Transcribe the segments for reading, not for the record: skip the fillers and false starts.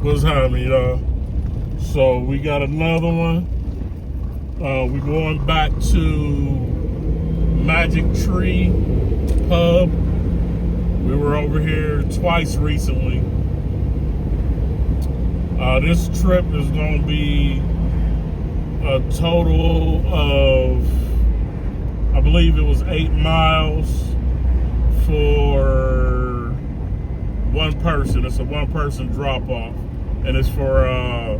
What's happening, y'all? So we got another one. We're going back to Magic Tree Pub. We were over here twice recently. This trip is going to be a total of, I believe it was 8 miles for one person. It's a one-person drop-off, and it's for how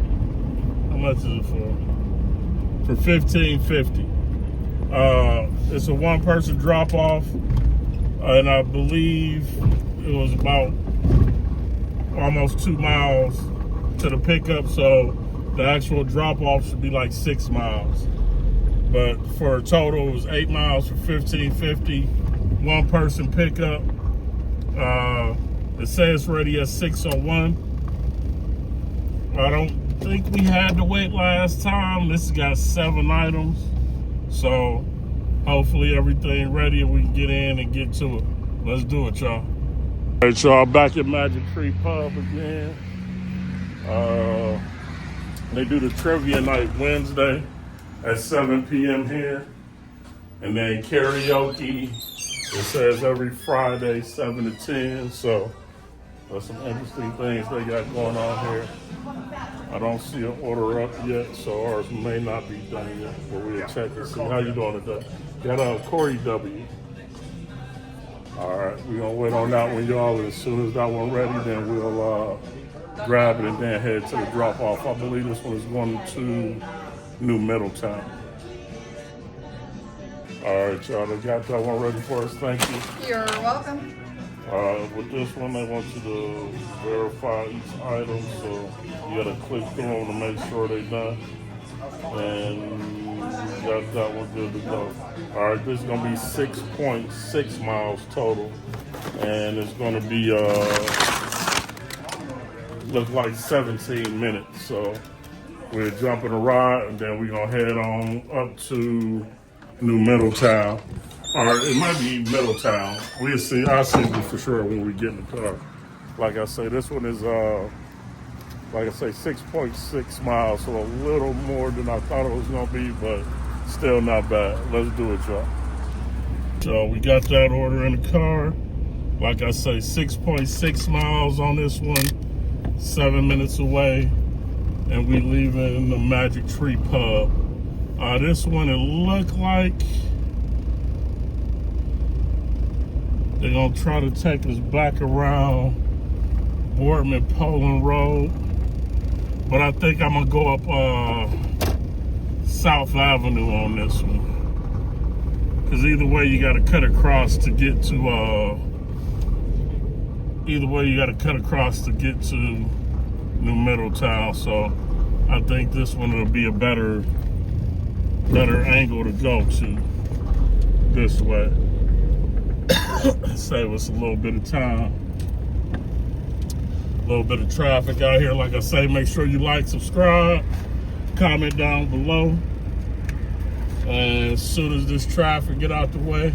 much is it for? For $15.50. It's a one-person drop-off, and I believe it was about almost 2 miles to the pickup. So the actual drop-off should be like 6 miles. But for a total, it was 8 miles for $15.50. One-person pickup. It says ready at 6:01. I don't think we had to wait last time. This has got 7 items. So hopefully everything ready and we can get in and get to it. Let's do it, y'all. All right, y'all, back at Magic Tree Pub again. They do the trivia night Wednesday at 7 p.m. here. And then karaoke, it says every Friday, 7 to 10. So there's some interesting things they got going on here. I don't see an order up yet, so ours may not be done yet. But we'll check and see. How you doing today? Got Corey W. All right, we're going to wait on that one, y'all. And as soon as that one ready, then we'll grab it and then head to the drop-off. I believe this one is going to New Middletown. All right, y'all, they got that one ready for us. Thank you. You're welcome. With this one, they want you to verify each item, so you gotta click through them to make sure they're done. And you got that one good to go. All right, this is gonna be 6.6 miles total, and it's gonna be look like 17 minutes. So we're jumping a ride, and then we're gonna head on up to New Middletown. Or it might be Middletown. We'll see. I'll see you for sure when we get in the car. Like I say, this one is, 6.6 miles, so a little more than I thought it was going to be, but still not bad. Let's do it, y'all. So we got that order in the car. Like I say, 6.6 miles on this one, 7 minutes away, and we leaving the Magic Tree Pub. This one, it looked like they're gonna try to take us back around Boardman Poland Road. But I think I'm gonna go up South Avenue on this one. Cause either way you gotta cut across to get to New Middletown. So I think this one will be a better angle to go to this way. Save us a little bit of time, a little bit of traffic out here. Like I say, make sure you like, subscribe, comment down below. And as soon as this traffic get out the way,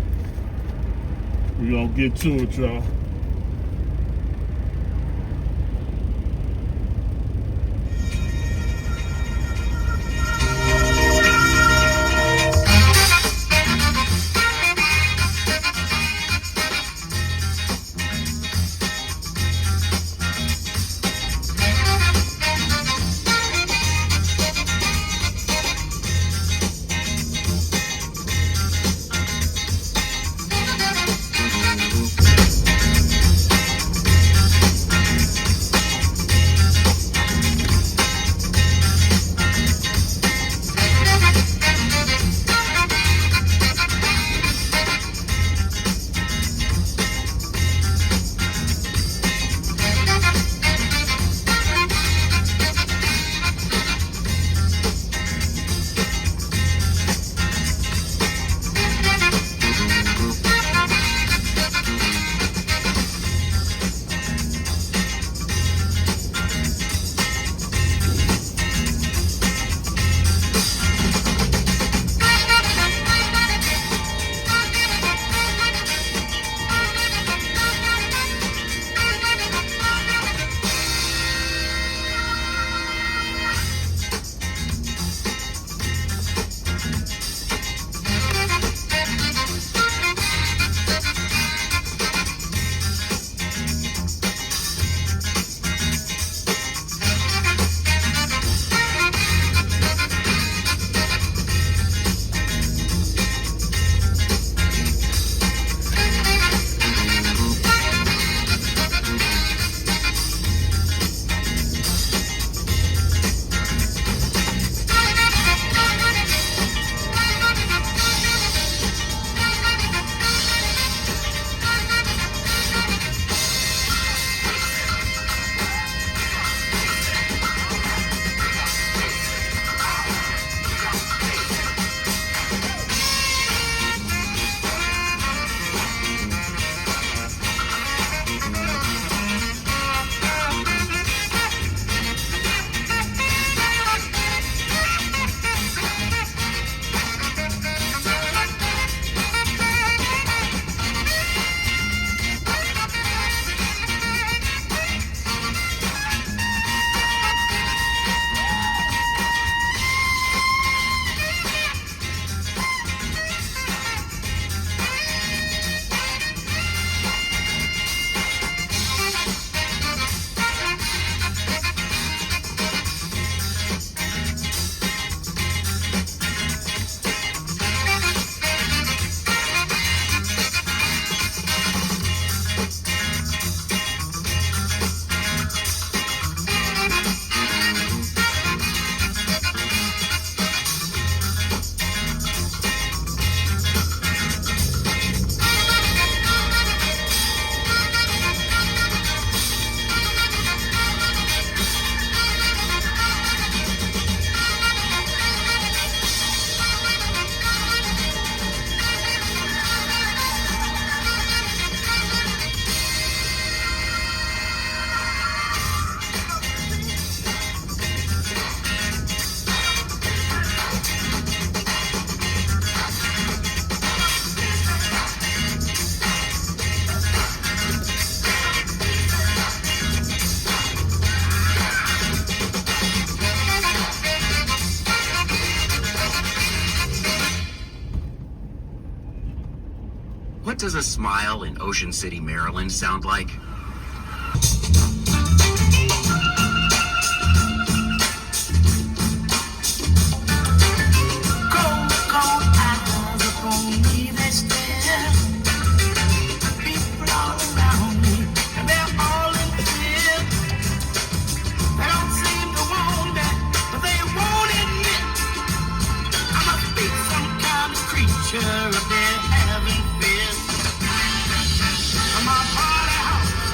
we're gonna get to it, y'all. What does a smile in Ocean City, Maryland sound like? Cold, cold eyes upon me, they stare. People all around me, and they're all in fear. They don't seem to want that, but they won't admit I must be some kind of creature if they're having fear. My party house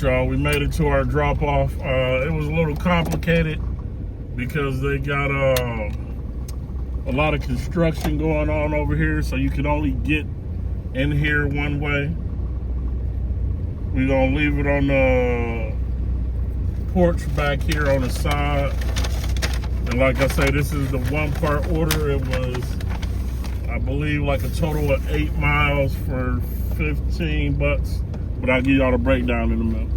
right, y'all, we made it to our drop off. It was a little complicated because they got a lot of construction going on over here, so you can only get in here one way. We're gonna leave it on the porch back here on the side. And like I say, this is the 1-part order. It was, I believe, like a total of 8 miles for $15. But I'll give y'all the breakdown in a minute.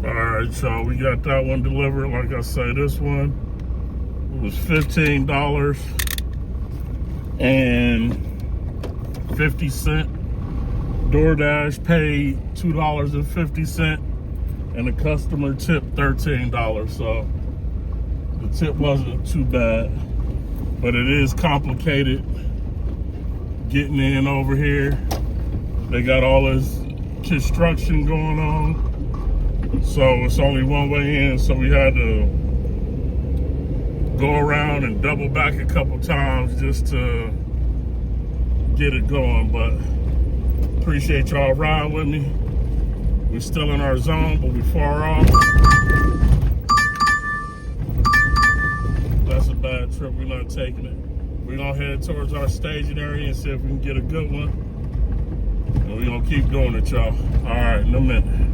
Alright, so we got that one delivered. Like I say, this one was $15.50. DoorDash paid $2.50, and the customer tipped $13. So the tip wasn't too bad, but it is complicated getting in over here. They got all this construction going on. So it's only one way in, so we had to go around and double back a couple times just to get it going. But appreciate y'all riding with me. We're still in our zone, but we're far off. That's a bad trip, we're not taking it. We're gonna head towards our staging area and see if we can get a good one. And we're gonna keep doing it, y'all. All right, in a minute.